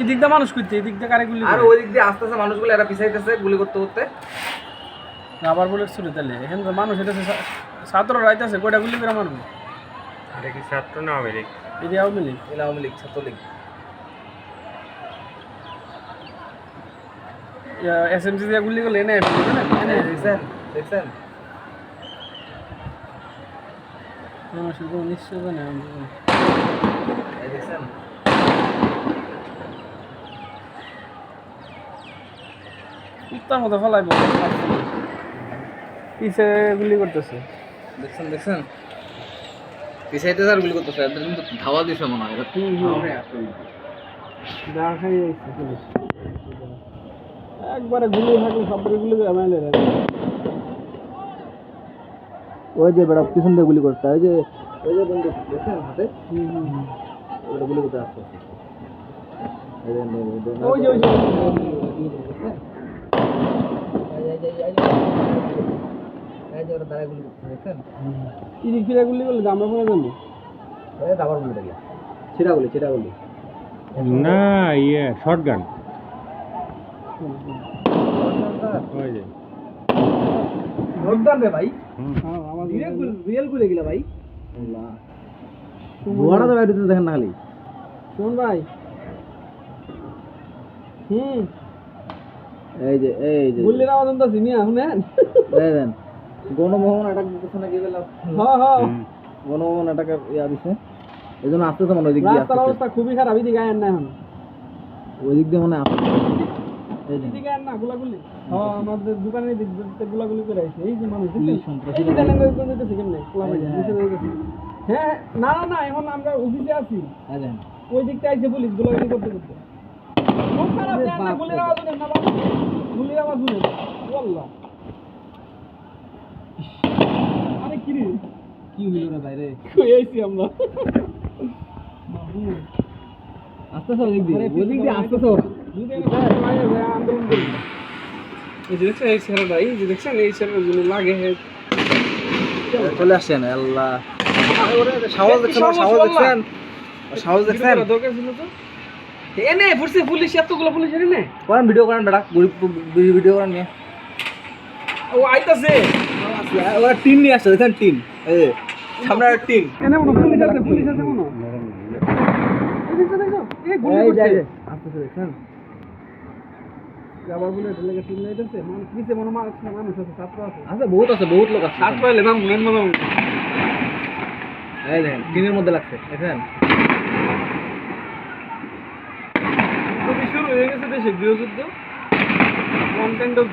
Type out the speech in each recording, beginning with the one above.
এদিক দিয়ে মানুষ করতে, এদিক দিয়ে কারে গুলি আর ওই দিক দিয়ে আস্তে আস্তে মানুষগুলো এরা পিছাইতেছে গুলি করতে করতে। আবার বুলেট ছুটে তাহলে এখানে তো মানুষ এটা ছাত্র রাইতেছে কয়টা গুলি করে মারবে? এটা কি ছাত্র না আওয়ামী লীগ? এটি আওয়ামী লীগ। এটা আওয়ামী লীগ, ছাত্রলীগ। এসএমজি দিয়ে গুলি করলে এনে ফেলবে না? দেখছেন দেখছেন মানুষের কোনো নিশ্চয়তা নেই। এই দেখছেন কুত্তার মতো ফেলাই পিছে গুলি করতেছে। দেখছেন দেখছেন পিছাইতেছে আর গুলি করতেছে। এদের কিন্তু ধাওয়া দিছে মনে হয়। একবারে গুলি থাকলে সবরে গুলি করে মাইলে দেয়। ওই যে বেড়া পিছন দিয়ে গুলি করতে, ওই যে বন্ধু দেখছেন হাতে ওটা গুলি করতে আসছে। ওই যে ওরা দাঁড়ায় গুলি করতে দেখছেন। ইদিক ফিরে গুলি করলে আমরা কোনো জানি দাবার গুলিটা গিয়ে ছিড়া গুলি না ইয়ে শটগান। ওই যে রোডদান রে ভাই, আমার রিয়েল গুলি গিলা ভাই। বড় তো বাইরে দেখেন না খালি। শোন ভাই, এই যে গুলির আওয়াজ শুনতেছি মিয়া, শুনেন? দেখেন গণমোহন অ্যাটাক দিতেছে নাকি বলে। হ্যাঁ গণমোহন অ্যাটাক ইয়া দিছে, এই জন্য আসতেছে মনে ওই দিক দিয়ে। রাস্তার অবস্থা খুবই খারাপ, এদিকে আয়েন না এখন। ওই দিক দিয়ে মনে আসছে। এদিকে আয়েন না, গুলাগুলি। হ্যাঁ, আমাদের দোকানের দিক দিয়ে গুলাগুলি করে আইছে। এই যে মানুষ সন্ত্রাসী কেমনে হ্যাঁ, না এখন আমরা অফিসে আছি, ওই দিকটা আইছে পুলিশ গুলাগুলি করতে করতে। খুব খারাপ, জানেন না? গুলির আওয়াজ শুনেন না বাবা, গুলির আওয়াজ শুনেন। ওয়াল্লাহ আরে কি রে, কি হইল রে বাইরে? কই আইছি আমরা? আসতেছে ওই দিক দিয়ে, ওই দিক দিয়ে আসতেছে ওরা। আন্দোলন করি। এই যে দেখছেন এই ছেলেটা, এই যে দেখছেন এই ছেলেটার জন্য লাগে চলে আসছেন। আল্লাহ সাহস দেখছেন, সাহস দেখছেন। দরকার ছিল তো এনে ফুরছে পুলিশ, এতগুলো পুলিশ এনে করেন ভিডিও করেন বেটা, ভিডিও করেন নিয়ে। ও আইতাছে, ওরা টিন নিয়ে আসছে, দেখেন টিন, এই সামনে একটা টিন। এনে মনে পুলিশ আছে মনে। এই গুলি করছে, আসতেছে দেখছেন। আবার বলে ঢেলে টিম লাইতেছে, মানুষ পিছে মনে মানুষ আছে, ছাত্র আছে। আছে বহুত লোক আছে। ছাত্র এলে নাম মেন মনে এই দেখেন টিনের মধ্যে লাগছে, দেখেন। শুরু হয়ে গেছে দেশে গৃহযুদ্ধ। ওয়ান কাইন্ড অফ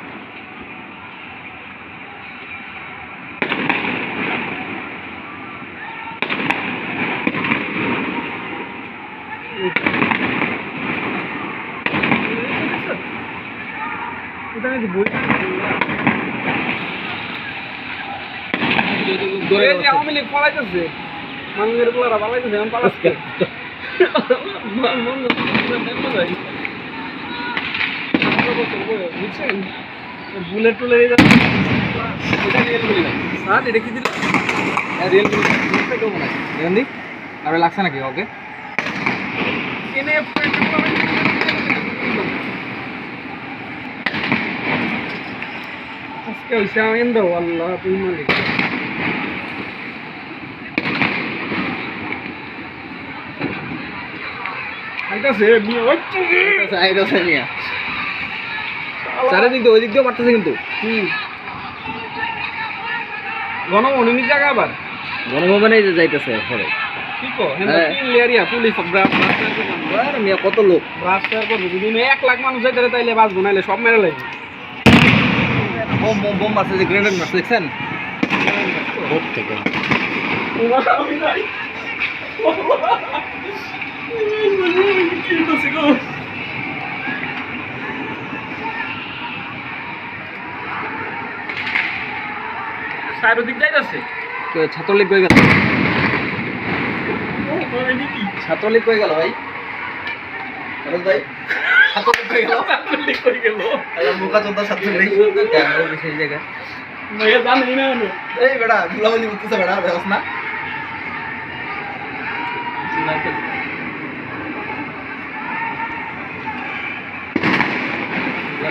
এটা নাকি বই আওয়ামী লীগ পালাইতেছে, মানুষের পোলারা পালাইতেছে, এখন পালাচ্ছে। বুঝছেন, বুলেট টুলেট এটা রিয়েল গুলি না স্যার, এটা কি দিল? রিয়েল কেউ মনে হয় দেখেন দি আর লাগছে নাকি ওকে? এনে আজকে হইছে আইন্দা, আল্লাহ তুমি মালিক। আইতাছে মিয়া, আইতাছে মিয়া, চারিদিক দিয়ে ওই দিক দিয়ে মারতেছে কিন্তু। গণমনি নি জায়গা আবার গণভবনে যাইতেছে সবাই। কি কো হ্যাঁ, তিন লেয়ারিয়া পুলিশ আর মিয়া কত লোক রাস্তার করবে। যদি 1 লাখ মানুষ যাইতে তাইলে বাঁচবো, নাইলে সব মেরে লাগবে। বোম মারছে, যে গ্রেনেড মারছে দেখছেন। চারিদিক যাইতেছে ছাত্রলীগ কই গেল? ছাত্রলীগ কই গেল ভাই? ভাই ছাত্রলীগ কই গেল? মুখা চোদ্দা ছাত্রলীগ বিশেষ জায়গা জানি না। এই বেটা গুলাবলি করতেছে বেটা, দেখ না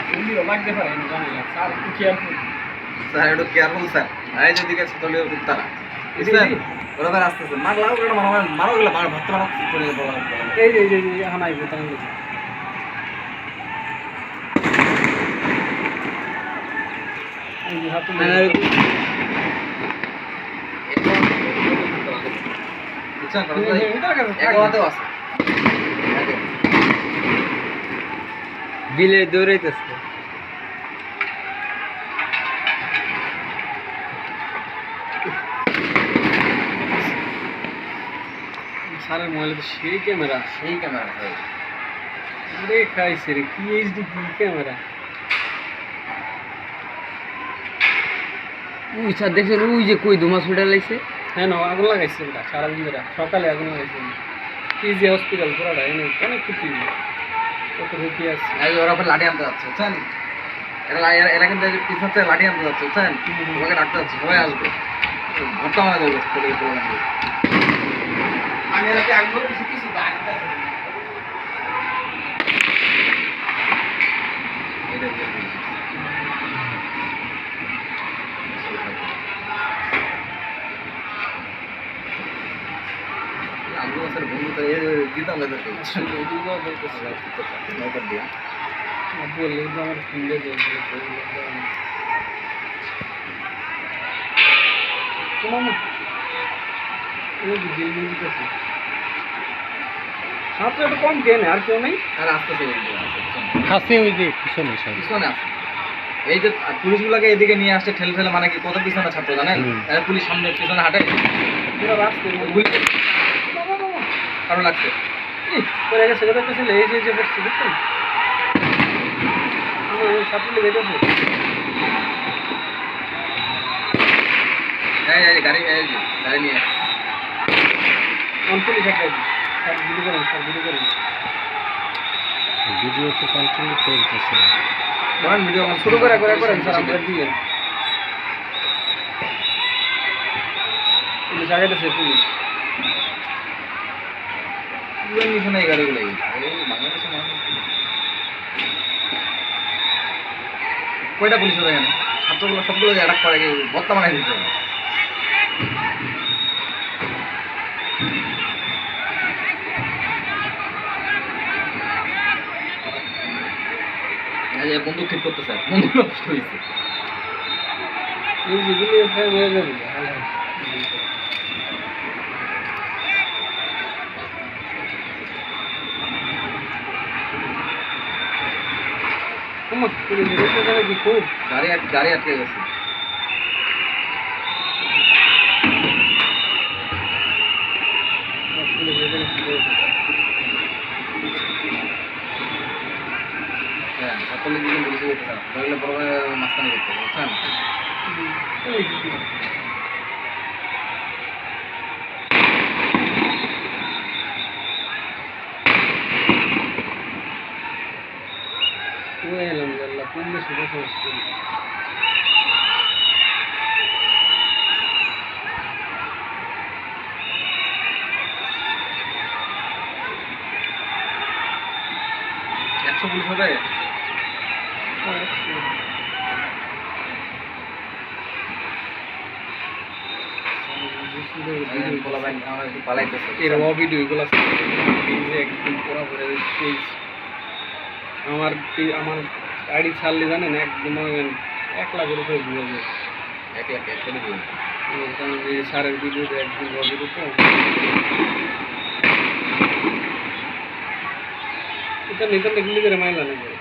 গুলিও লাগতে পারে না জানি না স্যার একটু কেয়ারফুল স্যার একটু কেয়ারফুল স্যার এই যদি কাছে চলে তারা বুঝলেন বরাবর আসতেছে মার লাও করে মারো গেলে ভাবতে মারো চলে বলা এই যে এখন আইবো তাহলে এই যে হাতে বিলে দৌড়াইতেছে স্যারের মোবাইলে তো সেই ক্যামেরা রে খাইছে রে কি এইচডি কি ক্যামেরা ওই স্যার দেখছেন ওই যে কই দুমাস উঠে লাইছে হ্যাঁ না আগুন লাগাইছে ওটা সারাদিন ধরে সকালে আগুন লাগাইছে পিজি হসপিটাল পুরাটা এনে অনেক কিছু কত রুটি আছে ওরা আবার লাঠি আনতে যাচ্ছে বুঝছেন এরা কিন্তু পিছন থেকে লাঠি আনতে যাচ্ছে বুঝছেন তোমাকে ডাকতে যাচ্ছে সবাই আসবে ভর্তা মারা যাবে আমি এর আগে আগ্রহ কিছু বন্ধু তো দিতাম দিয়া বললে তো আমার ফিল্ডে ছাত্র একটু কম কেন আর কেউ নেই আর আসতেছে আছে ওই যে পিছনে সব পিছনে আছে এই যে পুলিশগুলোকে এদিকে নিয়ে আসছে ঠেলে ঠেলে মানে কি কত পিছনে ছাত্র জানেন পুলিশ সামনে পিছনে হাঁটে পুরো রাস্তায় কারো লাগছে পরে গেছে একটা ছেলে এই যে পড়ছে বুঝছেন আমার ছাত্র লেগেছে এই গাড়ি নিয়ে পুলিশ একটা স্যার ভিডিও করেন ভিডিও তো কন্টিনিউ চলতেছে করেন ভিডিও শুরু করেন স্যার আমরা দিয়ে পুলিশ আগে গেছে পুলিশ নিশানে এই গাড়িগুলো বাংলাদেশে কয়টা পুলিশ হবে এখানে ছাত্রগুলো সবগুলো অ্যাটাক করে ভর্তা বানাই দিতে হবে বন্দুক ঠিক করতে স্যার বন্দুক নষ্ট হয়েছে এই যেগুলি হয়ে যাবে কি খুব গাড়ি আটকে গেছে হ্যাঁ ছাত্রলীগ দিকে বেশি করতে স্যার ধরলে বড় মাস্তানি করতে বুঝছেন alhamdulillah punya sudah selesai একশো পুলিশ হবে পালাইতেছে এরকম ভিডিও এগুলো একদম পুরো ভরে পেজ আমার গাড়ি ছাড়লে জানেন একদম 1 লাখের উপরে ঘুরে যায় 1 লাখ করে দিন কারণ এই সারের ভিডিওতে একদম ভিডিও তো এটা নেতা দেখলি করে মাইলা নেই